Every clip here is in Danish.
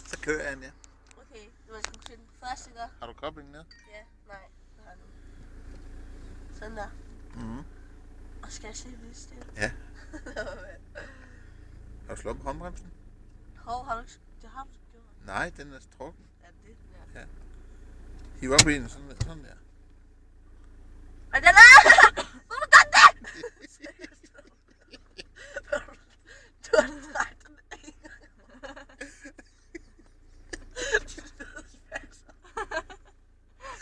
Så kører jeg, Anja. Okay, du var sgu til den første, ikke? Har du koblingen ned? Ja, nej, det har jeg nu. Sådan der. Mhm. Og skal jeg se det stille? Ja. Har du slået på håndbremsen? Hov, har du ikke... Det har du gjort. Nej, den er trukken. Ja, det der. Ja. Hiv op i den, sådan der. Og den er... Hvor du godt det? Du har drejet den en gang.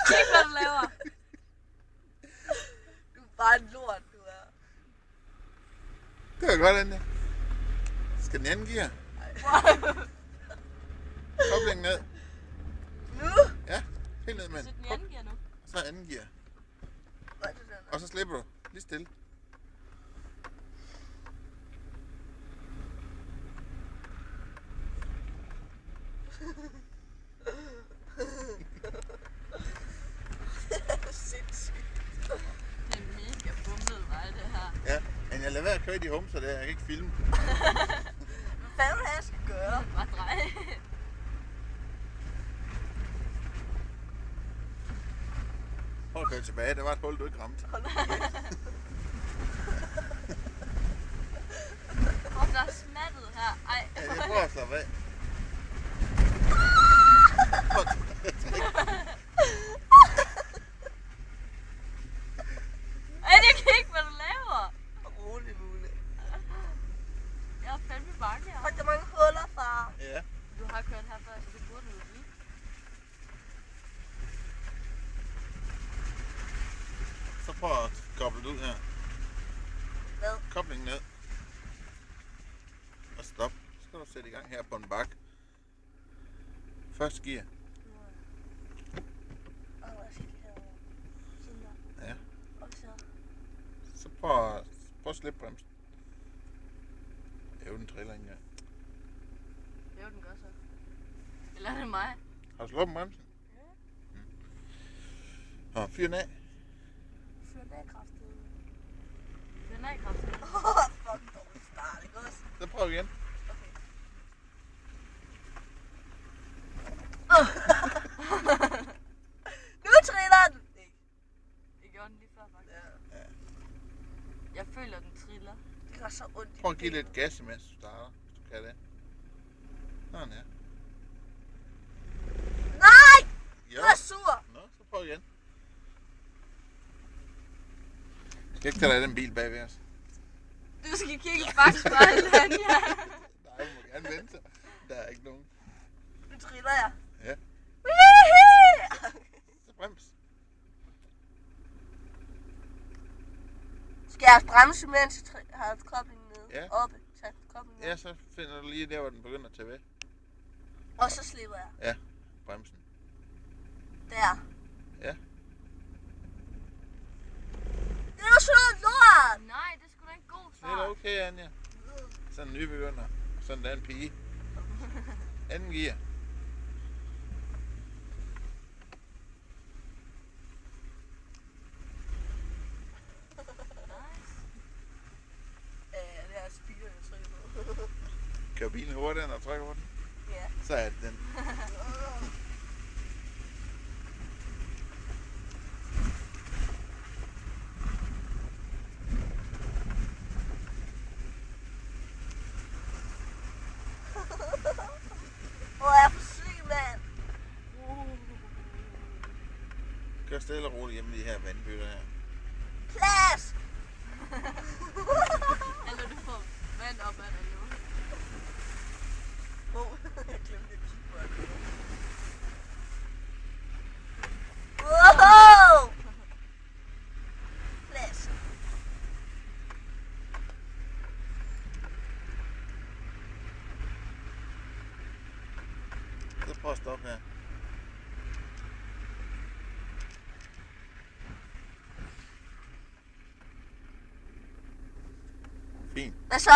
Kig, hvad du laver. Du er bare en lort, du er. Det var godt, Anja. Skal den anden gear? Koblingen ned. Nu? Ja, helt ned, mand. Sæt den i anden gear nu. Så anden gear. Hvad er det der? Og så slipper du. Lige stille. Sindssygt. Det er mega bumlet vej, det her. Ja, men jeg lader være at køre i de humser der. Jeg kan ikke filme. Hvad fanden er det, jeg skal gøre? Bare drej. Prøv at køre tilbage. Der var et hul, du ikke ramte. Hvor der er smattet her. Ej. Ja, jeg prøver at slappe af. Ej, jeg kan ikke, hvad du laver. Rolig, Mule. Jeg er fandme bange her. Fuck, der er mange huller, far. Ja. Du har kørt her før, så det burde du vide. Så prøv at koble det ud her. Hvad? Koblingen ned. Og stop. Så skal du sætte i gang her på en bakke. Første gear. Ja. Og så... Så prøv at slippe bremsen. Den triller ikke engang. Jo, den gør så. Eller er det mig? Har du slået på bremsen? Ja. Og fyr den af. Fyr den af, kraftigt. Fyr den af, kraftigt. Fuck, dårlig start, ikke også? Så prøv igen. Nu triller den! Det gjorde den lige før, faktisk. Ja. Jeg føler, den triller. Det gør så ondt i Prøv at give lidt gas, imens du starter, hvis du kan det. Sådan ja. Nej! Jo. Du er sur! Nå, så prøv igen. Skal ikke tage dig af den bil bagved os? Du skal kigge i bagspejlet, Anja. Nej, du må gerne vente sig. Der er ikke nogen. Nu triller jeg. Ja. Så brems. Skal jeg bremse, mens jeg har koblingen nede? Ja. Oppe. Tag koblingen ned. Ja, så finder du lige der, hvor den begynder at tage ved. Og så slipper jeg. Ja, bremsen. Der. Ja. Det er jo sådan lort! Nej, det er sgu da en god Det er da okay, Anja. Sådan en nybegynder. Sådan der en pige. Anden gear. Det er spiger, jeg trykker på. Kører bilen hurtigere, når du trykker på den? Ja. Så er det den. Hvor er jeg for syg, mand? Kør stille og roligt hjemme i de her vandbøtter her. Plads! Eller du får vand op ad dig nu. Jeg glemte at kigge på det. Wow! Plads. Så prøv at stoppe her. Fint. Hvad så?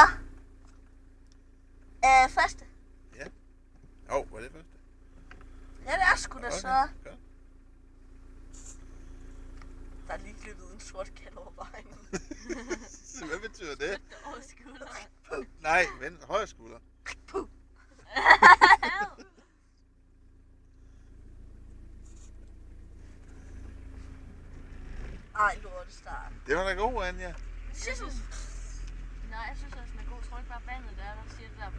Første. Ja. Var det første? Ja, det er sgu da så. Godt. Der er lige glippet en sort kat over vejen. Hvad betyder det? Over skulderen. Nej, vend højre skulder. Ej, lortestart. Det var da god, Anja. Jeg synes også, den er god. Tror du ikke bare vandet der siger det der?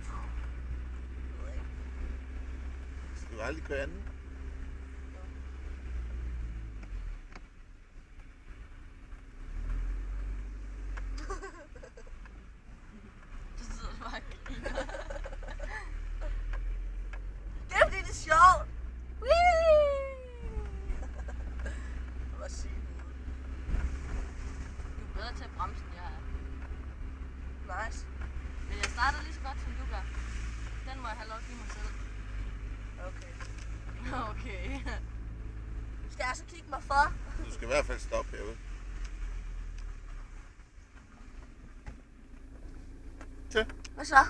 Skal du aldrig køre anden? Så sidder du bare og griner. Det er fordi, det er sjovt. Hvad siger du? Du er bedre til at bremse, end jeg er. Nice. Men jeg starter lige så godt, som du gør. Den må jeg have lov at give mig selv. Okay. Okay. Skal jeg så kigge mig for? Du skal i hvert fald stoppe herude. Hvad så?